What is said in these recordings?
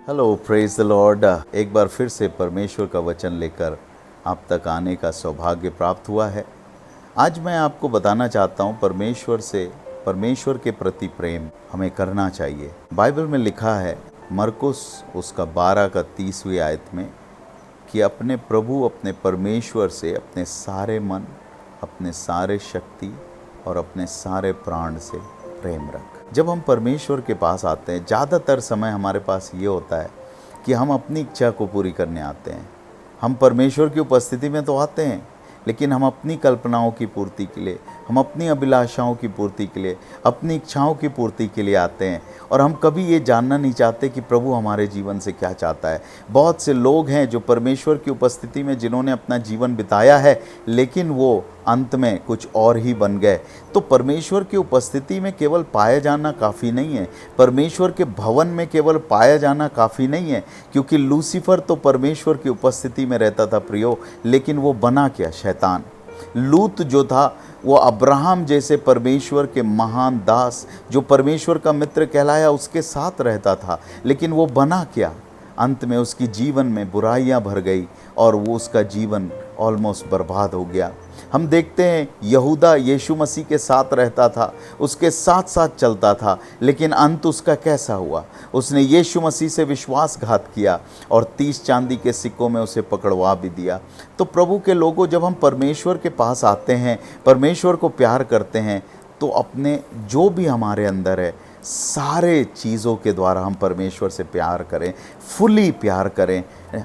Hello, praise the Lord. एक बार फिर से परमेश्वर का वचन लेकर आप तक आने का सौभाग्य प्राप्त हुआ है। आज मैं आपको बताना चाहता हूँ परमेश्वर के प्रति प्रेम हमें करना चाहिए। बाइबल में लिखा है मरकुस उसका 12 का 30वीं आयत में कि अपने प्रभु अपने परमेश्वर से अपने सारे मन, अपने सारे शक्ति और अपने सारे प्राण से प्रेम रख। जब हम परमेश्वर के पास आते हैं, ज़्यादातर समय हमारे पास ये होता है कि हम अपनी इच्छा को पूरी करने आते हैं। हम परमेश्वर की उपस्थिति में तो आते हैं, लेकिन हम अपनी कल्पनाओं की पूर्ति के लिए, हम अपनी अभिलाषाओं की पूर्ति के लिए, अपनी इच्छाओं की पूर्ति के लिए आते हैं और हम कभी ये जानना नहीं चाहते कि प्रभु हमारे जीवन से क्या चाहता है। बहुत से लोग हैं जो परमेश्वर की उपस्थिति में जिन्होंने अपना जीवन बिताया है, लेकिन वो अंत में कुछ और ही बन गए। तो परमेश्वर की उपस्थिति में केवल पाया जाना काफ़ी नहीं है, परमेश्वर के भवन में केवल पाया जाना काफ़ी नहीं है, क्योंकि लूसीफर तो परमेश्वर की उपस्थिति में रहता था प्रियो, लेकिन वो बना क्या? शैतान। लूत जो था वो अब्राहम जैसे परमेश्वर के महान दास, जो परमेश्वर का मित्र कहलाया, उसके साथ रहता था, लेकिन वो बना क्या? अंत में उसकी जीवन में बुराइयां भर गई और वो उसका जीवन ऑलमोस्ट बर्बाद हो गया। हम देखते हैं यहूदा यीशु मसीह के साथ रहता था, उसके साथ साथ चलता था, लेकिन अंत उसका कैसा हुआ? उसने यीशु मसीह से विश्वासघात किया और 30 चांदी के सिक्कों में उसे पकड़वा भी दिया। तो प्रभु के लोगों, जब हम परमेश्वर के पास आते हैं, परमेश्वर को प्यार करते हैं, तो अपने जो भी हमारे अंदर है सारे चीज़ों के द्वारा हम परमेश्वर से प्यार करें, फुली प्यार करें।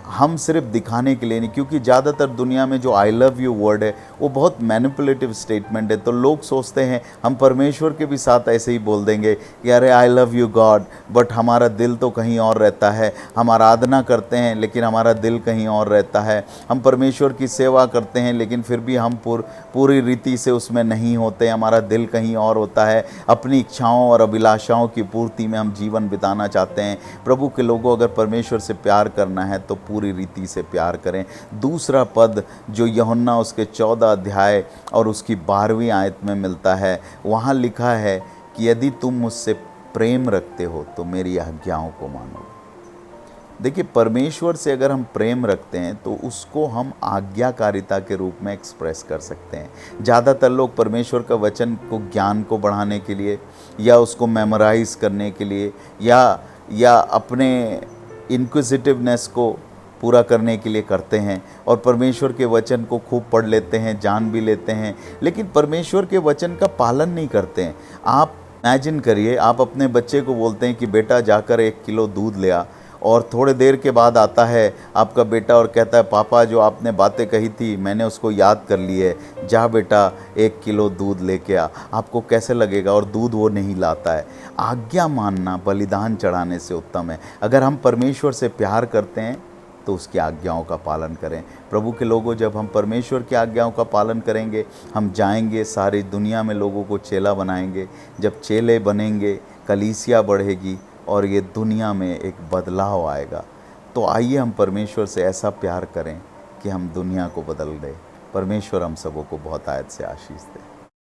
हम सिर्फ दिखाने के लिए नहीं, क्योंकि ज़्यादातर दुनिया में जो आई लव यू वर्ड है वो बहुत मैनिपुलेटिव स्टेटमेंट है। तो लोग सोचते हैं हम परमेश्वर के भी साथ ऐसे ही बोल देंगे कि अरे I love you God, but हमारा दिल तो कहीं और रहता है। हम आराधना करते हैं लेकिन हमारा दिल कहीं और रहता है। हम परमेश्वर की सेवा करते हैं लेकिन फिर भी हम पूरी रीति से उसमें नहीं होते, हमारा दिल कहीं और होता है। अपनी इच्छाओं और अभिलाषाओं की पूर्ति में हम जीवन बिताना चाहते हैं। प्रभु के लोगों, अगर परमेश्वर से प्यार करना है तो पूरी रीति से प्यार करें। दूसरा पद जो यूहन्ना उसके 14 अध्याय और उसकी 12वीं आयत में मिलता है, वहाँ लिखा है कि यदि तुम मुझसे प्रेम रखते हो तो मेरी आज्ञाओं को मानो। देखिए, परमेश्वर से अगर हम प्रेम रखते हैं तो उसको हम आज्ञाकारिता के रूप में एक्सप्रेस कर सकते हैं। ज़्यादातर लोग परमेश्वर का वचन को ज्ञान को बढ़ाने के लिए या उसको मेमोराइज करने के लिए या अपने इंक्विजिटिवनेस को पूरा करने के लिए करते हैं और परमेश्वर के वचन को खूब पढ़ लेते हैं, जान भी लेते हैं, लेकिन परमेश्वर के वचन का पालन नहीं करते हैं। आप इमेजिन करिए, आप अपने बच्चे को बोलते हैं कि बेटा जाकर 1 किलो दूध ले आ, और थोड़े देर के बाद आता है आपका बेटा और कहता है पापा जो आपने बातें कही थी मैंने उसको याद कर ली है, जा बेटा 1 किलो दूध लेके आ। आपको कैसे लगेगा? और दूध वो नहीं लाता है। आज्ञा मानना बलिदान चढ़ाने से उत्तम है। अगर हम परमेश्वर से प्यार करते हैं तो उसकी आज्ञाओं का पालन करें। प्रभु के लोगों, जब हम परमेश्वर की आज्ञाओं का पालन करेंगे, हम जाएंगे सारी दुनिया में लोगों को चेला बनाएंगे। जब चेले बनेंगे, कलीसिया बढ़ेगी और ये दुनिया में एक बदलाव आएगा। तो आइए हम परमेश्वर से ऐसा प्यार करें कि हम दुनिया को बदल दें। परमेश्वर हम सबों को बहुत आयत से आशीष दे।